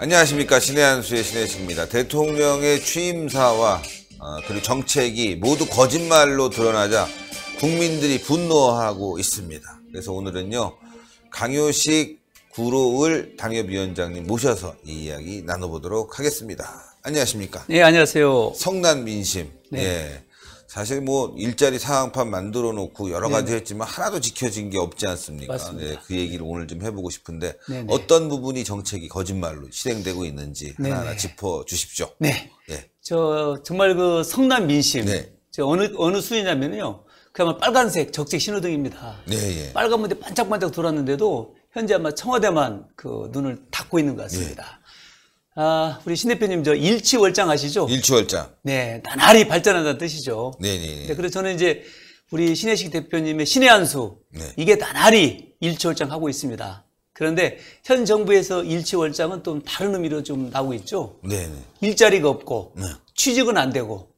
안녕하십니까. 신의 한수의 신혜식입니다. 대통령의 취임사와 그리고 정책이 모두 거짓말로 드러나자 국민들이 분노하고 있습니다. 그래서 오늘은요, 강효식 구로을 당협위원장님 모셔서 이 이야기 나눠보도록 하겠습니다. 안녕하십니까. 네, 안녕하세요. 성난 민심. 네. 예. 사실 뭐 일자리 상황판 만들어 놓고 여러 가지 네. 했지만 하나도 지켜진 게 없지 않습니까? 맞습니다. 네, 그 얘기를 오늘 좀 해보고 싶은데 네네. 어떤 부분이 정책이 거짓말로 실행되고 있는지 네네. 하나하나 짚어 주십시오. 네. 예. 정말 그 성남 민심. 네. 어느 수준이냐면요. 그야말로 빨간색 적색 신호등입니다. 네, 예. 빨간 문에 반짝반짝 돌았는데도 현재 아마 청와대만 그 눈을 닫고 있는 것 같습니다. 우리 신 대표님 일치월장 아시죠? 일치월장. 네. 나날이 발전한다는 뜻이죠. 네네. 네, 그래서 저는 이제 우리 신혜식 대표님의 신의 한수. 네. 이게 나날이 일치월장 하고 있습니다. 그런데 현 정부에서 일치월장은 좀 다른 의미로 좀 나오고 있죠. 네네. 일자리가 없고 네. 취직은 안 되고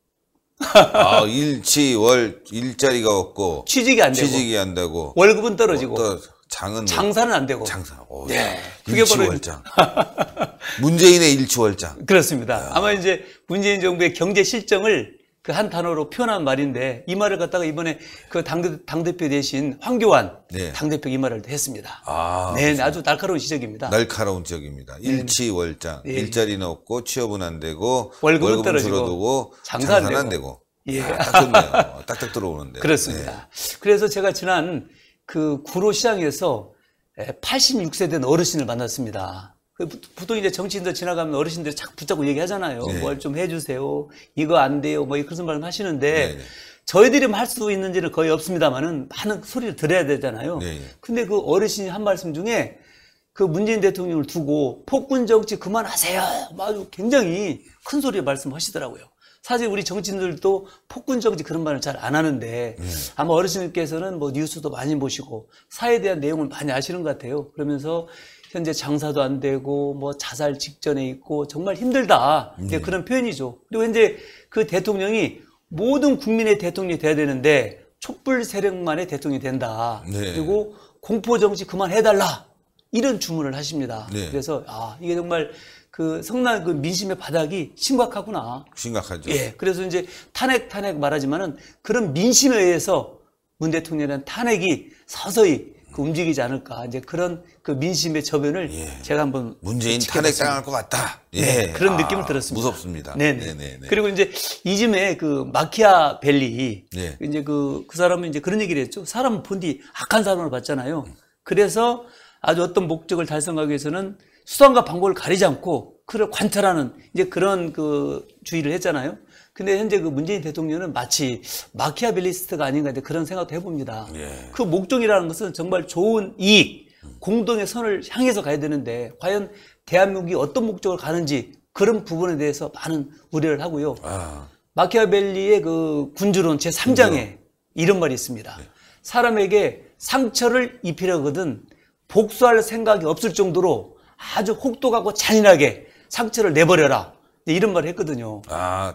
일자리가 없고 취직이 안 되고 취직이 안 되고 월급은 떨어지고 또 장은 장사는 안 되고 장사. 오, 네. 그게 바로 일치월장. 문재인의 일치월장. 그렇습니다. 아마 이제 문재인 정부의 경제 실정을 그 한 단어로 표현한 말인데 이 말을 갖다가 이번에 그 당대표 대신 황교안 네. 당대표 이 말을 했습니다. 아, 네, 아주 날카로운 지적입니다. 날카로운 지역입니다. 일치월장. 네. 일자리는 없고 취업은 안 되고 월급은 떨어지고 줄어들고 장사는 장사는 안 되고. 되고. 예. 딱 좋네요. 딱딱 들어오는데. 그렇습니다. 그래서 제가 지난 그 구로 시장에서 86세 된 어르신을 만났습니다. 보통 이제 정치인들 지나가면 어르신들이 자꾸 붙잡고 얘기하잖아요. 네. 뭘 좀 해주세요. 이거 안 돼요. 뭐 그런 말씀 하시는데 네. 저희들이 할 수 있는지는 거의 없습니다만은 많은 소리를 들어야 되잖아요. 네. 근데 그 어르신이 한 말씀 중에 그 문재인 대통령을 두고 폭군 정치 그만하세요. 아주 굉장히 큰 소리에 말씀하시더라고요. 사실 우리 정치인들도 폭군 정치 그런 말을 잘 안 하는데 아마 어르신께서는 뭐 뉴스도 많이 보시고 사회에 대한 내용을 많이 아시는 것 같아요. 그러면서 현재 장사도 안 되고 뭐 자살 직전에 있고 정말 힘들다. 그런 표현이죠. 그리고 현재 그 대통령이 모든 국민의 대통령이 돼야 되는데 촛불 세력만의 대통령이 된다. 네. 그리고 공포 정치 그만해달라. 이런 주문을 하십니다. 네. 그래서 이게 정말 그 성난 그 민심의 바닥이 심각하구나. 심각하죠. 예. 그래서 이제 탄핵 말하지만은 그런 민심에 의해서 문 대통령의 탄핵이 서서히 그 움직이지 않을까. 이제 그런 그 민심의 저변을 제가 한번 문재인 지켜봤습니다. 탄핵 당할 것 같다. 예. 네, 그런 느낌을 들었습니다. 무섭습니다. 네네. 그리고 이제 이즘에 그 마키아벨리 네. 이제 그 사람은 이제 그런 얘기를 했죠. 사람은 본디 악한 사람을 봤잖아요. 그래서 아주 어떤 목적을 달성하기 위해서는 수단과 방법을 가리지 않고 그를 관찰하는 이제 그런 그 주의를 했잖아요. 근데 현재 그 문재인 대통령은 마치 마키아벨리스트가 아닌가 그런 생각도 해봅니다. 예. 그 목적이라는 것은 정말 좋은 이익, 공동의 선을 향해서 가야 되는데 과연 대한민국이 어떤 목적을 가는지 그런 부분에 대해서 많은 우려를 하고요. 마키아벨리의 그 군주론 제3장에 이런 말이 있습니다. 사람에게 상처를 입히려거든 복수할 생각이 없을 정도로 아주 혹독하고 잔인하게 상처를 내버려라. 이런 말을 했거든요.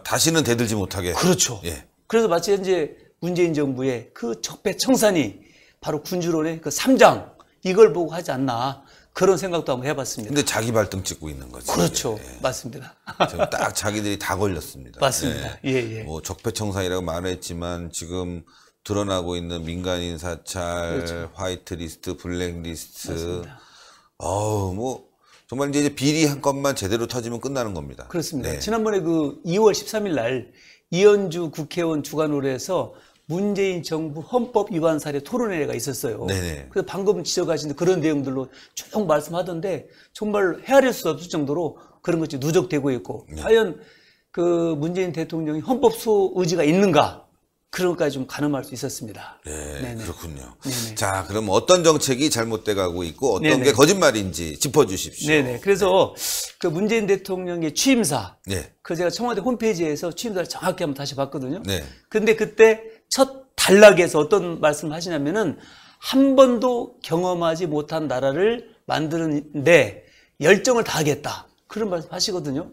다시는 대들지 못하게. 그렇죠. 예. 그래서 마치 현재 문재인 정부의 그 적폐청산이 바로 군주론의 그 3장 이걸 보고 하지 않나 그런 생각도 한번 해봤습니다. 근데 자기 발등 찍고 있는 거죠. 그렇죠. 예. 맞습니다. 지금 딱 자기들이 다 걸렸습니다. 맞습니다. 예. 뭐 적폐청산이라고 말했지만 지금 드러나고 있는 민간인 사찰, 그렇죠. 화이트리스트, 블랙리스트. 맞습니다. 뭐 정말 이제 비리 한 건만 제대로 터지면 끝나는 겁니다. 그렇습니다. 네. 지난번에 그 2월 13일 날 이현주 국회의원 주관으로 해서 문재인 정부 헌법 위반 사례 토론회가 있었어요. 네네. 그래서 방금 지적하신 그런 내용들로 쭉 말씀하던데 정말 헤아릴 수 없을 정도로 그런 것이 누적되고 있고 과연 그 문재인 대통령이 헌법 수호 의지가 있는가 그런 것까지 좀 가늠할 수 있었습니다. 네, 그렇군요. 네네. 자, 그럼 어떤 정책이 잘못돼 가고 있고 어떤 네네. 게 거짓말인지 짚어주십시오. 네네. 그래서 그 문재인 대통령의 취임사, 네. 그 제가 청와대 홈페이지에서 취임사를 정확히 한번 다시 봤거든요. 네. 근데 그때 첫 단락에서 어떤 말씀을 하시냐면은 한 번도 경험하지 못한 나라를 만드는데 열정을 다하겠다. 그런 말씀 하시거든요.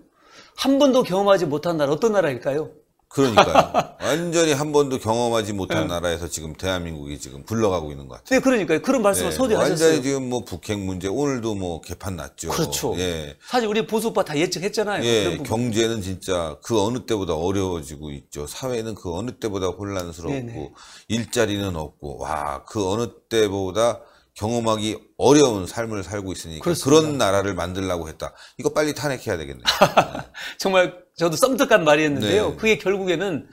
한 번도 경험하지 못한 나라 어떤 나라일까요? 그러니까요. 완전히 한 번도 경험하지 못한 나라에서 지금 대한민국이 지금 굴러가고 있는 것 같아요. 네, 그러니까요. 그런 말씀을 서두에 하셨어요. 완전히 지금 뭐 북핵 문제 오늘도 뭐 개판 났죠. 그렇죠. 예. 사실 우리 보수파 다 예측했잖아요. 예, 그런 부분. 경제는 진짜 그 어느 때보다 어려워지고 있죠. 사회는 그 어느 때보다 혼란스럽고 네네. 일자리는 없고 와, 그 어느 때보다 경험하기 어려운 삶을 살고 있으니까 그렇습니다. 그런 나라를 만들려고 했다. 이거 빨리 탄핵해야 되겠네요. 정말 저도 썸뜩한 말이었는데요. 네. 그게 결국에는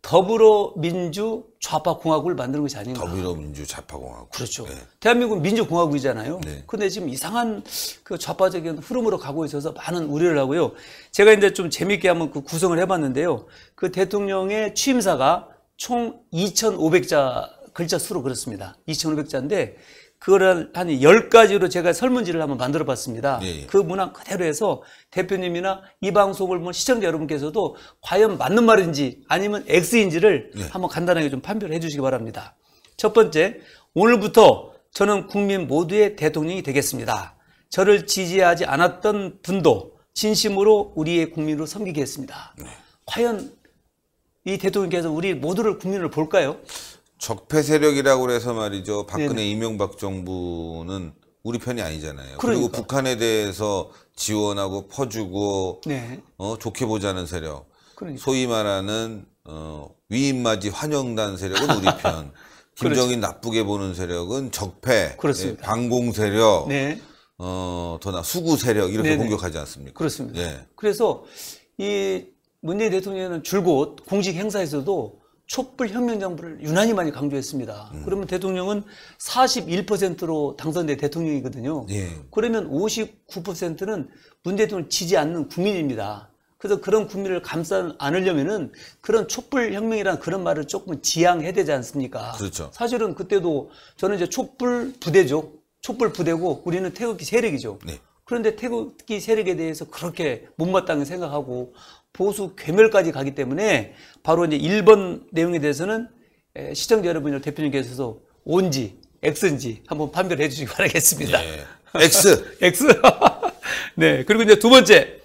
더불어민주 좌파공화국을 만드는 것이 아닌가. 더불어민주 좌파공화국. 그렇죠. 네. 대한민국은 민주공화국이잖아요. 네. 근데 지금 이상한 그 좌파적인 흐름으로 가고 있어서 많은 우려를 하고요. 제가 이제 좀 재밌게 한번 그 구성을 해봤는데요. 그 대통령의 취임사가 총 2,500자 글자 수로 그렇습니다. 2,500자인데 그거를 한 10가지로 제가 설문지를 한번 만들어 봤습니다. 예, 예. 그 문항 그대로 해서 대표님이나 이 방송을 본 시청자 여러분께서도 과연 맞는 말인지 아니면 X인지를 예. 한번 간단하게 좀 판별을 해 주시기 바랍니다. 첫 번째, 오늘부터 저는 국민 모두의 대통령이 되겠습니다. 저를 지지하지 않았던 분도 진심으로 우리의 국민으로 섬기겠습니다. 과연 이 대통령께서 우리 모두를 국민을 볼까요? 적폐 세력이라고 해서 말이죠. 박근혜 네네. 이명박 정부는 우리 편이 아니잖아요. 그러니까. 그리고 북한에 대해서 지원하고 퍼주고 네. 좋게 보자는 세력. 그러니까. 소위 말하는 위임맞이 환영단 세력은 우리 편. 김정인 나쁘게 보는 세력은 적폐, 그렇습니다. 예, 반공 세력, 네. 더나 수구 세력 이렇게 네네. 공격하지 않습니까? 그렇습니다. 예. 그래서 이 문재인 대통령은 줄곧 공식 행사에서도 촛불 혁명 정부를 유난히 많이 강조했습니다. 그러면 대통령은 41%로 당선된 대통령이거든요. 예. 그러면 59%는 문 대통령을 지지 않는 국민입니다. 그래서 그런 국민을 감싸 안으려면은 그런 촛불 혁명이라는 그런 말을 조금 지양해야 되지 않습니까? 그렇죠. 사실은 그때도 저는 이제 촛불 부대죠. 촛불 부대고 우리는 태극기 세력이죠. 네. 그런데 태극기 세력에 대해서 그렇게 못마땅히 생각하고 보수 괴멸까지 가기 때문에 바로 이제 1번 내용에 대해서는 시청자 여러분들 대표님께서도 O인지 X인지 한번 판별해 주시기 바라겠습니다. 예. X. X. 네. 그리고 이제 두 번째.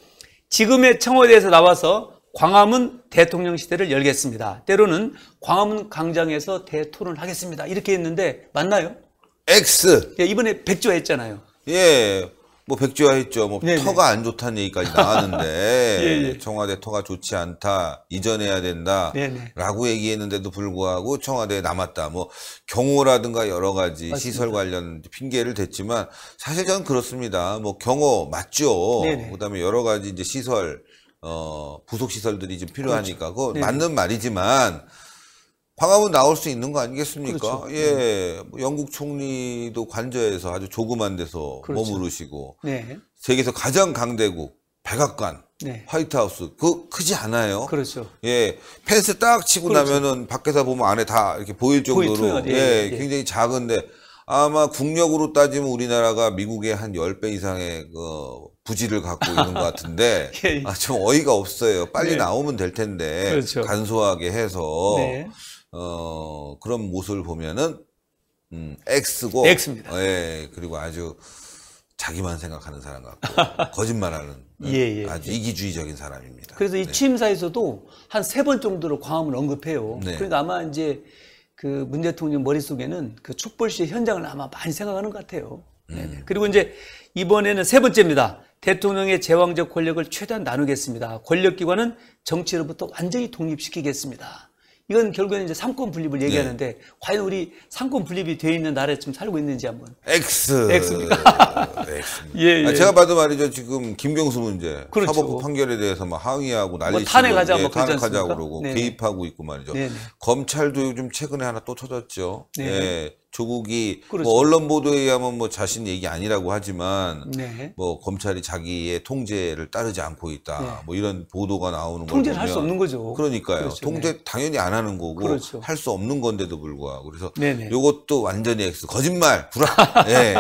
지금의 청와대에서 나와서 광화문 대통령 시대를 열겠습니다. 때로는 광화문 광장에서 대토론을 하겠습니다. 이렇게 했는데 맞나요? X. 예, 이번에 백조했잖아요. 예. 뭐 백지화했죠. 뭐 네네. 터가 안 좋다는 얘기까지 나왔는데 예. 청와대 터가 좋지 않다, 이전해야 된다 네네. 라고 얘기했는데도 불구하고 청와대에 남았다. 뭐 경호라든가 여러 가지 맞습니다. 시설 관련 핑계를 댔지만 사실 저는 그렇습니다. 뭐 경호 맞죠. 네네. 그다음에 여러 가지 이제 시설 부속 시설들이 좀 필요하니까 그거 네네. 맞는 말이지만 광화문 나올 수 있는 거 아니겠습니까? 그렇죠. 예, 뭐 영국 총리도 관저에서 아주 조그만 데서 그렇죠. 머무르시고 네. 세계에서 가장 강대국 백악관, 네. 화이트하우스 그 크지 않아요. 그렇죠. 예, 펜스 딱 치고 그렇죠. 나면은 밖에서 보면 안에 다 이렇게 보일 정도로 투명하게. 예, 예. 굉장히 작은데 아마 국력으로 따지면 우리나라가 미국의 한 10배 이상의 그 부지를 갖고 있는 것 같은데 예. 좀 어이가 없어요. 빨리 네. 나오면 될 텐데 그렇죠. 간소하게 해서 네. 그런 모습을 보면은 X고 X입니다. 예, 그리고 아주 자기만 생각하는 사람 같고 거짓말하는 예. 아주 이기주의적인 사람입니다. 그래서 이 취임사에서도 한 3번 정도로 광화문을 언급해요. 네. 그러니까 아마 이제 그 문 대통령 머릿속에는 그 촛불 시의 현장을 아마 많이 생각하는 것 같아요. 네네. 그리고 이제 이번에는 세 번째입니다. 대통령의 제왕적 권력을 최대한 나누겠습니다. 권력기관은 정치로부터 완전히 독립시키겠습니다. 이건 결국에는 이제 삼권 분립을 얘기하는데 과연 우리 삼권 분립이 되어 있는 나라에 좀 살고 있는지 한번. X. X입니다. X입니다. 예. 제가 봐도 말이죠. 지금 김경수 문제, 그렇죠. 사법부 판결에 대해서 막 항의하고 난리치고 탄핵하자 뭐 그러지 탄핵하자고 않습니까? 그러고 네네. 개입하고 있고 말이죠. 네네. 검찰도 요즘 최근에 하나 또 터졌죠. 네. 예. 조국이 그렇죠. 뭐 언론 보도에 의하면 뭐 자신 얘기 아니라고 하지만 네. 뭐 검찰이 자기의 통제를 따르지 않고 있다. 네. 뭐 이런 보도가 나오는 걸 통제를 보면 할 수 없는 거죠. 그러니까요. 그렇죠. 통제 당연히 안 하는 거고 그렇죠. 할 수 없는 건데도 불구하고 그래서 네네. 요것도 완전히 X 거짓말 불화. 예.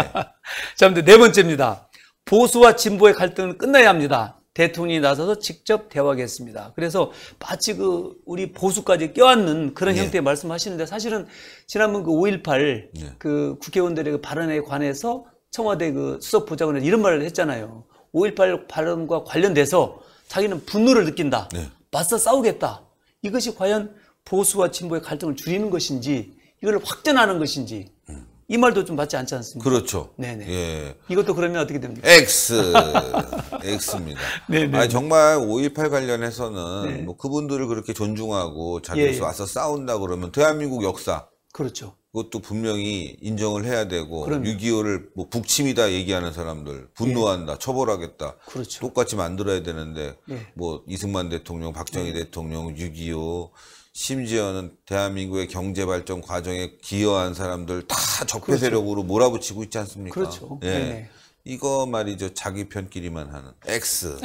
자, 근데 네 번째입니다. 보수와 진보의 갈등은 끝나야 합니다. 대통령이 나서서 직접 대화하겠습니다. 그래서 마치 그 우리 보수까지 껴안는 그런 예. 형태의 말씀하시는데 사실은 지난번 그 5.18 예. 그 국회의원들의 그 발언에 관해서 청와대 그 수석보좌관이 이런 말을 했잖아요. 5.18 발언과 관련돼서 자기는 분노를 느낀다. 네. 맞서 싸우겠다. 이것이 과연 보수와 진보의 갈등을 줄이는 것인지 이걸 확전하는 것인지 이 말도 좀 맞지 않지 않습니까? 그렇죠. 네네. 예. 이것도 그러면 어떻게 됩니까? X입니다. 네네. 아니, 정말 5.18 관련해서는 네. 뭐 그분들을 그렇게 존중하고 자기들이 예. 와서 싸운다 그러면 대한민국 역사 그렇죠. 그것도 분명히 인정을 해야 되고 그럼요. 6.25를 뭐 북침이다 얘기하는 사람들 분노한다, 처벌하겠다. 그렇죠. 똑같이 만들어야 되는데 예. 뭐 이승만 대통령, 박정희 대통령, 6.25 심지어는 대한민국의 경제 발전 과정에 기여한 사람들 다 적폐 세력으로 몰아붙이고 있지 않습니까? 그렇죠. 예. 네네. 이거 말이죠. 자기 편끼리만 하는 X.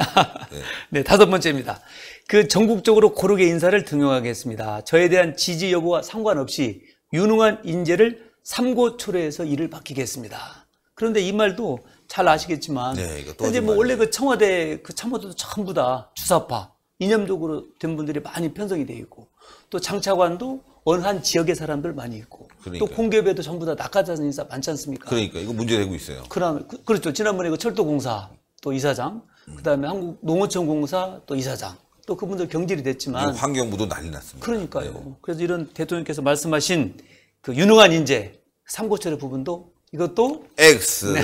예. 네, 5번째입니다. 그 전국적으로 고르게 인사를 등용하겠습니다. 저에 대한 지지 여부와 상관없이 유능한 인재를 삼고초려해서 일을 맡기겠습니다. 그런데 이 말도 잘 아시겠지만 네, 이거 또 현재 하지 뭐 원래 말아요. 그 청와대 그 참모들도 전부 다 주사파 이념적으로 된 분들이 많이 편성이 돼 있고 또 장차관도 어느 한 지역의 사람들 많이 있고 그러니까요. 또 공기업에도 전부 다 낙하산 인사 많지 않습니까? 그러니까 이거 문제되고 있어요. 그렇죠. 지난번에 그 철도공사 또 이사장, 그다음에 한국농어촌공사 또 이사장, 또 그분들 경질이 됐지만 환경부도 난리 났습니다. 그러니까요. 네. 그래서 이런 대통령께서 말씀하신 그 유능한 인재, 삼고철의 부분도 이것도 X.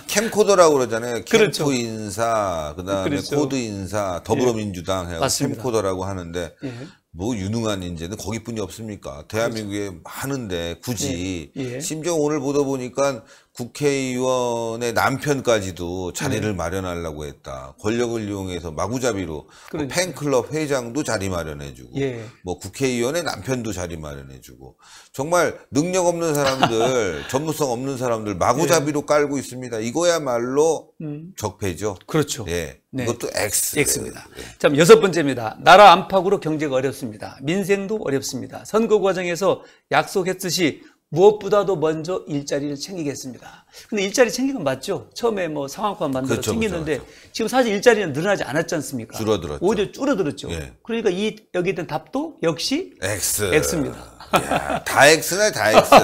캠코더라고 그러잖아요. 캠프 그렇죠. 인사, 그다음에 그렇죠. 코드 인사, 더불어민주당 해서 맞습니다. 캠코더라고 하는데 예. 뭐 유능한 인재는 거기뿐이 없습니까? 대한민국에 많은데 굳이 예. 예. 심지어 오늘 보다 보니까 국회의원의 남편까지도 자리를 마련하려고 했다. 권력을 이용해서 마구잡이로 뭐 그러니까요. 팬클럽 회장도 자리 마련해주고 예. 뭐 국회의원의 남편도 자리 마련해주고 정말 능력 없는 사람들 전문성 없는 사람들 마구잡이로 깔고 있습니다. 이거야말로 적폐죠. 그렇죠. 예. 네. 이것도 X. X입니다. 자, 6번째입니다. 나라 안팎으로 경제가 어렵습니다. 민생도 어렵습니다. 선거 과정에서 약속했듯이 무엇보다도 먼저 일자리를 챙기겠습니다. 근데 일자리 챙기는 건 맞죠? 처음에 뭐 상황판 만들어 그렇죠, 챙기는데 그렇죠. 지금 사실 일자리는 늘어나지 않았지 않습니까? 줄어들었죠. 오히려 줄어들었죠. 예. 그러니까 여기에 대한 답도 역시 X. X입니다. 야, 다 X네, 다 X.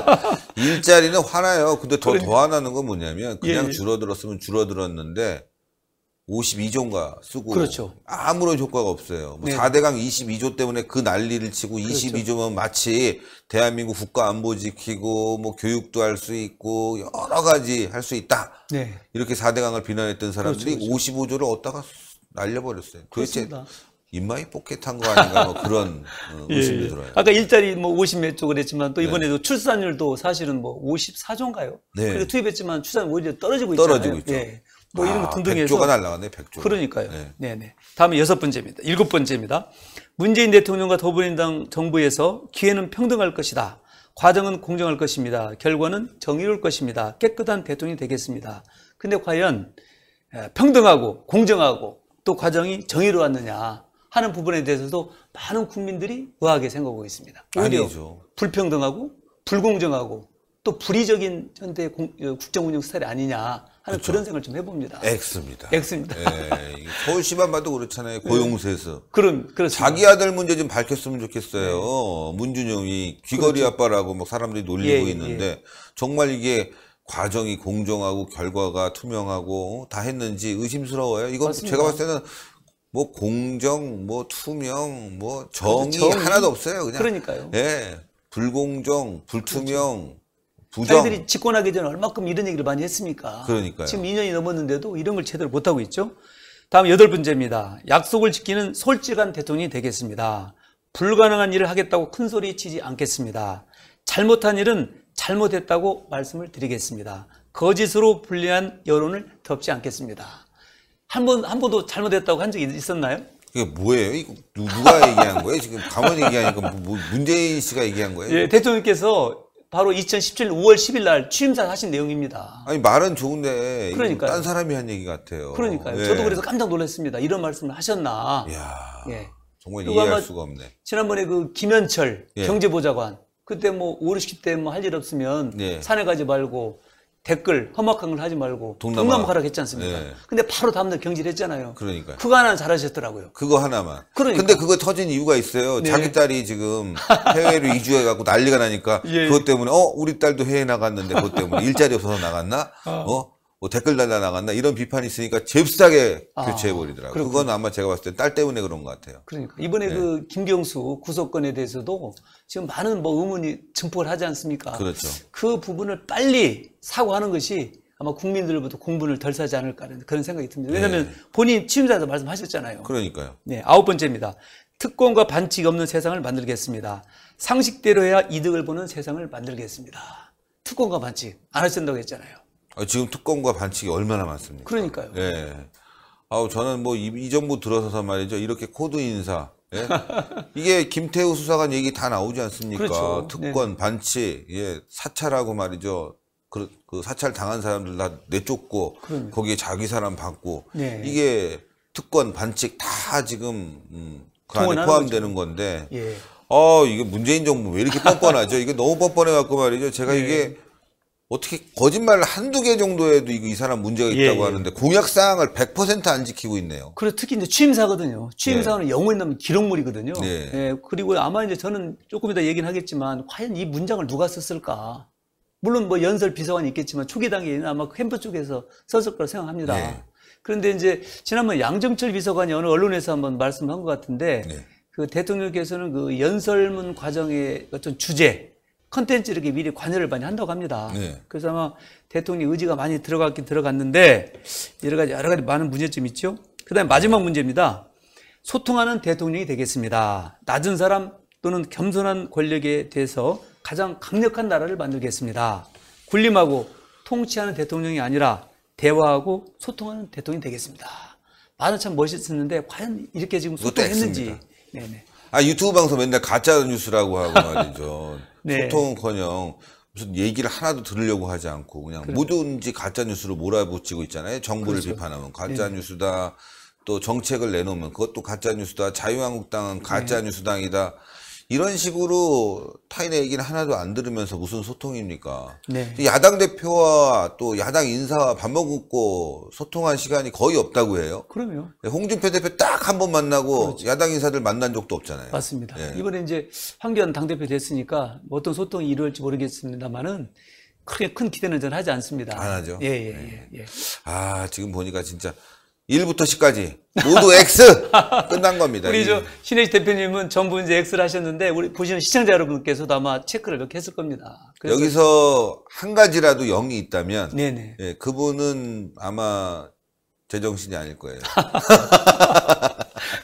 일자리는 화나요. 근데 더 화나는 건 뭐냐면 그냥 예. 줄어들었으면 줄어들었는데 52조인가 쓰고 그렇죠. 아무런 효과가 없어요. 뭐 네. 4대강 22조 때문에 그 난리를 치고 22조면 마치 대한민국 국가 안보 지키고 뭐 교육도 할 수 있고 여러 가지 할 수 있다. 네. 이렇게 4대강을 비난했던 사람들이 그렇죠. 55조를 얻다가 날려버렸어요. 도대체 그렇습니다. 입마이 포켓한 거 아닌가 뭐 그런 의심도 예. 들어요. 아까 일자리 뭐 50몇 조 그랬지만 또 이번에도 출산율도 사실은 뭐 54조인가요? 네. 그러니까 투입했지만 출산이 오히려 떨어지고 있잖아요. 떨어지고 있죠. 예. 뭐 이런 거 등등해서 100조가 날라갔네, 100조. 그러니까요. 네. 네네. 다음에 6번째입니다. 7번째입니다. 문재인 대통령과 더불어민주당 정부에서 기회는 평등할 것이다. 과정은 공정할 것입니다. 결과는 정의로울 것입니다. 깨끗한 대통령이 되겠습니다. 근데 과연 평등하고 공정하고 또 과정이 정의로웠느냐 하는 부분에 대해서도 많은 국민들이 의아하게 생각하고 있습니다. 오히려 아니죠. 불평등하고 불공정하고 또 불의적인 현대 국정 운영 스타일이 아니냐 하는 그렇죠. 그런 생각을 좀 해봅니다. X입니다. X입니다. 예, 서울시만 봐도 그렇잖아요. 고용세습. 그렇습니다. 자기 아들 문제 좀 밝혔으면 좋겠어요. 문준용이 귀걸이 아빠라고 막 사람들이 놀리고 예, 있는데 정말 이게 과정이 공정하고 결과가 투명하고 다 했는지 의심스러워요. 이건 맞습니다. 제가 봤을 때는 뭐 공정, 뭐 투명, 뭐 정의, 정의? 하나도 없어요. 그냥. 그러니까요. 예. 불공정, 불투명, 부정. 자기들이 집권하기 전에 얼마큼 이런 얘기를 많이 했습니까? 그러니까요. 지금 2년이 넘었는데도 이런 걸 제대로 못하고 있죠. 다음 8번째입니다. 약속을 지키는 솔직한 대통령이 되겠습니다. 불가능한 일을 하겠다고 큰소리 치지 않겠습니다. 잘못한 일은 잘못했다고 말씀을 드리겠습니다. 거짓으로 불리한 여론을 덮지 않겠습니다. 한 번도 잘못했다고 한 적이 있었나요? 그게 뭐예요? 이거 누가 얘기한 거예요? 지금 가만히 얘기하니까 문재인 씨가 얘기한 거예요? 예, 대통령께서 바로 2017년 5월 10일 날 취임사 하신 내용입니다. 아니 말은 좋은데 그러니까요. 딴 사람이 한 얘기 같아요. 그러니까요. 예. 저도 그래서 깜짝 놀랐습니다. 이런 말씀을 하셨나. 이야, 예. 정말 그리고 이해할 아마 수가 없네. 지난번에 그 김현철 예. 경제보좌관 그때 뭐 5, 60대 뭐 할 일 없으면 예. 산에 가지 말고 댓글 험악한 걸 하지 말고 동남아. 동남아 가라고 했지 않습니까? 예. 근데 바로 다음날 경질했잖아요. 그러니까요. 그거 하나 잘하셨더라고요. 그거 하나만. 그러니까. 근데 그거 터진 이유가 있어요. 네. 자기 딸이 지금 해외로 이주해갖고 난리가 나니까 예. 그것 때문에 우리 딸도 해외 나갔는데 그것 때문에 일자리 없어서 나갔나? 뭐 댓글 달라 나갔나 이런 비판이 있으니까 잽싸게 아, 교체해버리더라고요. 그렇군요. 그건 아마 제가 봤을 때 딸 때문에 그런 것 같아요. 그러니까 이번에 네. 그 김경수 구속건에 대해서도 지금 많은 뭐 의문이 증폭을 하지 않습니까? 그렇죠. 그 부분을 빨리 사고하는 것이 아마 국민들로부터 공분을 덜 사지 않을까 하는 그런 생각이 듭니다. 왜냐하면 네. 본인 취임사에서 말씀하셨잖아요. 그러니까요. 네, 9번째입니다. 특권과 반칙이 없는 세상을 만들겠습니다. 상식대로 해야 이득을 보는 세상을 만들겠습니다. 특권과 반칙 안 하신다고 했잖아요. 지금 특권과 반칙이 얼마나 많습니까? 그러니까요. 예. 아우 저는 뭐 이 정부 들어서서 말이죠. 이렇게 코드 인사. 예? 이게 김태우 수사관 얘기 다 나오지 않습니까? 그렇죠. 특권, 반칙, 예, 사찰하고 말이죠. 그 사찰 당한 사람들 다 내쫓고 그럼요. 거기에 자기 사람 받고 네. 이게 특권, 반칙 다 지금 그 안에 동원하는 포함되는 건데. 예. 이게 문재인 정부 왜 이렇게 뻔뻔하죠? 이게 너무 뻔뻔해 갖고 말이죠. 제가 네. 이게 어떻게 거짓말 한두 개 정도에도 이 사람 문제가 있다고 예, 예. 하는데 공약 사항을 100% 안 지키고 있네요. 그리고 특히 이제 취임사거든요. 취임사는 영원히 남는 기록물이거든요. 네. 예, 그리고 아마 이제 저는 조금 이따 얘기는 하겠지만 과연 이 문장을 누가 썼을까? 물론 뭐 연설 비서관이 있겠지만 초기 단계에는 아마 캠프 쪽에서 썼을 거라 생각합니다. 네. 그런데 이제 지난번 양정철 비서관이 어느 언론에서 한번 말씀한 것 같은데 네. 그 대통령께서는 그 연설문 과정의 어떤 주제, 컨텐츠 이렇게 미리 관여를 많이 한다고 합니다. 네. 그래서 아마 대통령 의지가 많이 들어갔긴 들어갔는데 여러 가지 많은 문제점이 있죠. 그다음에 마지막 문제입니다. 소통하는 대통령이 되겠습니다. 낮은 사람 또는 겸손한 권력에 대해서 가장 강력한 나라를 만들겠습니다. 군림하고 통치하는 대통령이 아니라 대화하고 소통하는 대통령이 되겠습니다. 말은 참 멋있었는데 과연 이렇게 지금 소통했는지. 네네. 유튜브 방송 맨날 가짜 뉴스라고 하고 말이죠. 네. 소통은커녕 무슨 얘기를 하나도 들으려고 하지 않고 그냥 뭐든지 가짜 뉴스로 몰아붙이고 있잖아요. 정부를 그렇죠. 비판하면 가짜 뉴스다. 또 정책을 내놓으면 그것도 가짜 뉴스다. 자유한국당은 가짜 뉴스당이다. 이런 식으로 타인의 얘기는 하나도 안 들으면서 무슨 소통입니까? 네. 야당 대표와 또 야당 인사와 밥 먹고 소통한 시간이 거의 없다고 해요. 그럼요. 홍준표 대표 딱 한 번 만나고 그렇죠. 야당 인사들 만난 적도 없잖아요. 맞습니다. 예. 이번에 이제 황교안 당대표 됐으니까 어떤 소통이 이루어질지 모르겠습니다만은 크게 큰 기대는 저는 하지 않습니다. 안 하죠. 예. 지금 보니까 진짜 1부터 10까지 모두 X 끝난 겁니다. 우리 저 신혜식 대표님은 전부 이제 X를 하셨는데 우리 보시는 시청자 여러분께서도 아마 체크를 이렇게 했을 겁니다. 그래서 여기서 한 가지라도 0이 있다면 네네. 예, 그분은 아마 제정신이 아닐 거예요.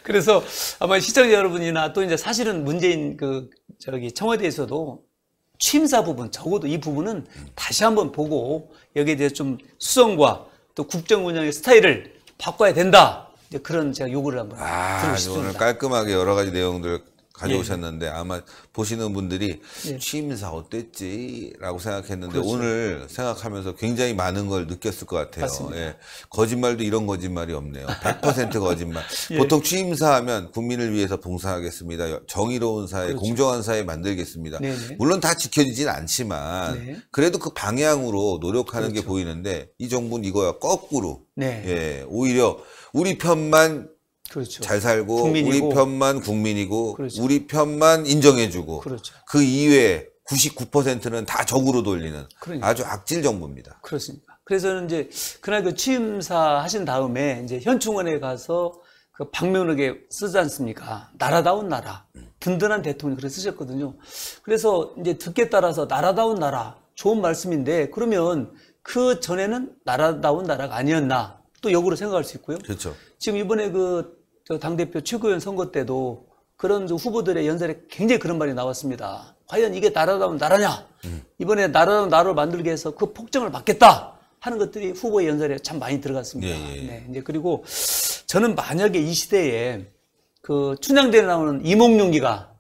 그래서 아마 시청자 여러분이나 또 이제 사실은 문재인 청와대에서도 취임사 부분 적어도 이 부분은 다시 한번 보고 여기에 대해서 좀 수정과 또 국정 운영의 스타일을 바꿔야 된다. 이제 그런 제가 요구를 한번 드리고 싶습니다. 오늘 깔끔하게 여러 가지 내용들 가져오셨는데 아마 보시는 분들이 취임사 어땠지? 라고 생각했는데 그렇죠. 오늘 생각하면서 굉장히 많은 걸 느꼈을 것 같아요. 맞습니다. 예. 거짓말도 이런 거짓말이 없네요. 100% 거짓말. 보통 취임사 하면 국민을 위해서 봉사하겠습니다. 정의로운 사회, 그렇죠. 공정한 사회 만들겠습니다. 네네. 물론 다 지켜지진 않지만 네. 그래도 그 방향으로 노력하는 게 그렇죠. 보이는데 이 정부는 이거야 거꾸로 네. 예, 오히려 우리 편만 그렇죠. 잘 살고 국민이고. 우리 편만 국민이고 그렇죠. 우리 편만 인정해주고 그렇죠. 그 이외에 99%는 다 적으로 돌리는 그러니까. 아주 악질 정부입니다. 그렇습니다. 그래서 이제 그날 그 취임사 하신 다음에 이제 현충원에 가서 그 방명록에 쓰지 않습니까? 나라다운 나라, 든든한 대통령 그렇게 쓰셨거든요. 그래서 이제 듣기에 따라서 나라다운 나라 좋은 말씀인데 그러면 그 전에는 나라다운 나라가 아니었나 또 역으로 생각할 수 있고요. 그렇죠. 지금 이번에 저 당대표 최고위원 선거 때도 그런 후보들의 연설에 굉장히 그런 말이 나왔습니다. 과연 이게 나라다운 나라냐? 이번에 나라다운 나라를 만들기 위해서 그 폭정을 막겠다 하는 것들이 후보의 연설에 참 많이 들어갔습니다. 예. 네, 이제 그리고 저는 만약에 이 시대에 그 춘향대에 나오는 이몽룡기가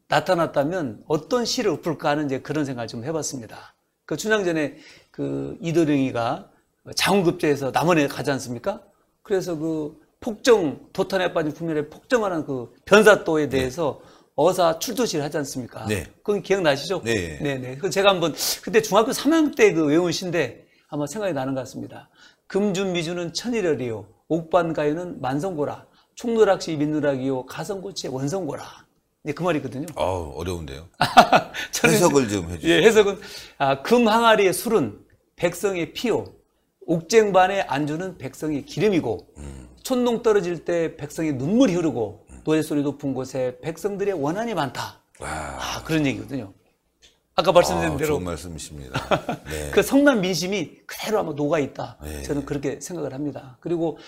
나타났다면 어떤 시를 읊을까 하는 이제 그런 생각을 좀 해봤습니다. 그 춘향전에 그 이도령이가 장훈급제에서 남원에 가지 않습니까? 그래서 그 폭정, 도탄에 빠진 국민을 폭정하는 그 변사또에 대해서 어사 출두시를 하지 않습니까? 네. 그건 기억나시죠? 네. 네네. 그 제가 한번 그때 중학교 3학년 때 그 외운 시인데 아마 생각이 나는 것 같습니다. 금준 미주는 천일열이요. 옥반가요는 만성고라. 총누락시 민누락이요. 가성고치의 원성고라. 네, 그 말이거든요. 어려운데요. 저는 해석을 좀 해주세요. 예, 해석은 금항아리의 술은 백성의 피요. 옥쟁반의 안주는 백성의 기름이고 촌농 떨어질 때 백성의 눈물이 흐르고 노랫소리 높은 곳에 백성들의 원한이 많다. 그런 얘기거든요. 아까 말씀드린 대로 좋은 말씀이십니다. 네. 그 성난 민심이 그대로 아마 녹아있다. 네. 저는 그렇게 생각을 합니다. 그리고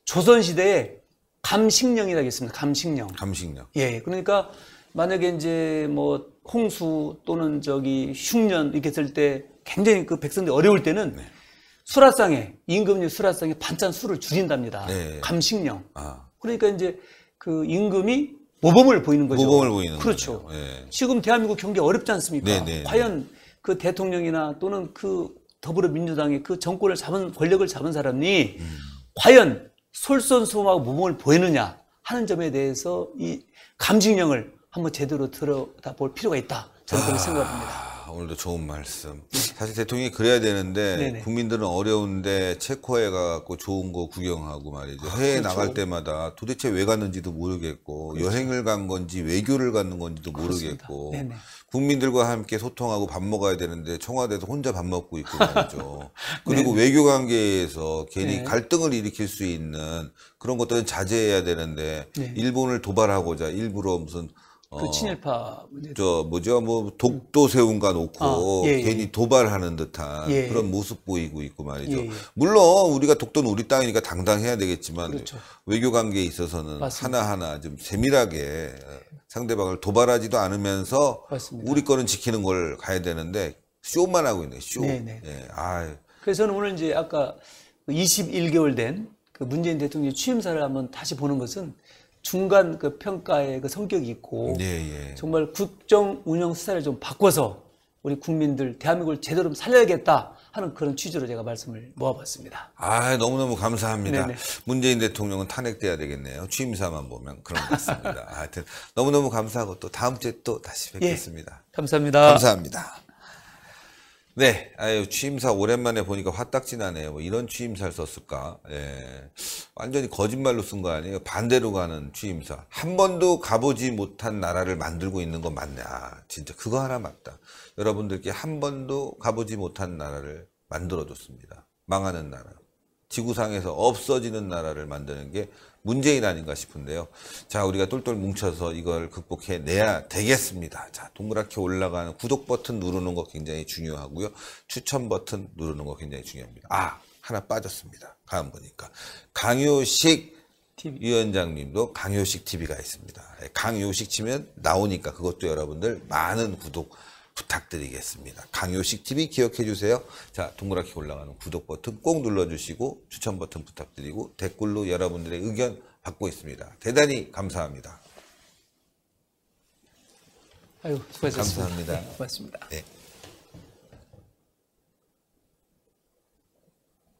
조선시대에 감식령이라고 있습니다. 감식령. 감식령. 예. 그러니까 만약에 이제 뭐 홍수 또는 흉년 이렇게 했을 때 굉장히 그 백성들이 어려울 때는 네. 수라상에, 임금님 수라상에 반찬 수를 줄인답니다. 네. 감식령. 아. 그러니까 이제 그 임금이 모범을 보이는 거죠. 모범을 보이는 그렇죠. 거죠. 네. 지금 대한민국 경기 어렵지 않습니까? 네. 과연 그 대통령이나 또는 그 더불어민주당의 그 정권을 권력을 잡은 사람이 과연 솔선수범하고 모범을 보이느냐 하는 점에 대해서 이 감식령을 한번 제대로 들여다볼 필요가 있다. 저는 그렇게 생각합니다. 오늘도 좋은 말씀. 사실 대통령이 그래야 되는데 네네. 국민들은 어려운데 체코에 가고 좋은 거 구경하고 말이죠. 해외에 그렇죠. 나갈 때마다 도대체 왜 갔는지도 모르겠고 여행을 간 건지 외교를 갔는 건지도 모르겠고 네네. 국민들과 함께 소통하고 밥 먹어야 되는데 청와대에서 혼자 밥 먹고 있고 말이죠. 그리고 외교 관계에서 괜히 네. 갈등을 일으킬 수 있는 그런 것들은 자제해야 되는데 네. 일본을 도발하고자 일부러 무슨 그 친일파 문제. 독도 세운가 놓고 예. 괜히 도발하는 듯한 예. 그런 모습 보이고 있고 말이죠. 예. 물론 우리가 독도는 우리 땅이니까 당당해야 되겠지만 그렇죠. 외교 관계에 있어서는 맞습니다. 하나하나 좀 세밀하게 상대방을 도발하지도 않으면서 맞습니다. 우리 거는 지키는 걸 가야 되는데 쇼만 하고 있네. 쇼. 네네. 예. 그래서 저는 오늘 이제 아까 21개월 된 그 문재인 대통령 취임사를 한번 다시 보는 것은 중간 그 평가의 그 성격이 있고 예. 정말 국정 운영 스타일을 좀 바꿔서 우리 국민들 대한민국을 제대로 좀 살려야겠다 하는 그런 취지로 제가 말씀을 모아봤습니다. 너무너무 감사합니다. 네네. 문재인 대통령은 탄핵돼야 되겠네요. 취임사만 보면 그런 것 같습니다. 하여튼 너무너무 감사하고 또 다음 주에 또 다시 뵙겠습니다. 감사합니다. 감사합니다. 네, 취임사 오랜만에 보니까 화딱지 나네요. 뭐 이런 취임사를 썼을까? 예. 완전히 거짓말로 쓴 거 아니에요? 반대로 가는 취임사. 한 번도 가보지 못한 나라를 만들고 있는 건 맞냐? 진짜 그거 하나 맞다. 여러분들께 한 번도 가보지 못한 나라를 만들어줬습니다. 망하는 나라. 지구상에서 없어지는 나라를 만드는 게 문재인 아닌가 싶은데요. 자, 우리가 똘똘 뭉쳐서 이걸 극복해내야 되겠습니다. 자, 동그랗게 올라가는 구독 버튼 누르는 거 굉장히 중요하고요. 추천 버튼 누르는 거 굉장히 중요합니다. 하나 빠졌습니다. 가만 보니까. 강요식 TV. 위원장님도 강요식 TV가 있습니다. 강요식 치면 나오니까 그것도 여러분들 많은 구독 부탁드리겠습니다. 강요식 TV 기억해 주세요. 자, 동그랗게 올라가는 구독 버튼 꼭 눌러주시고 추천 버튼 부탁드리고 댓글로 여러분들의 의견 받고 있습니다. 대단히 감사합니다. 수고하셨습니다. 감사합니다. 고맙습니다. 네.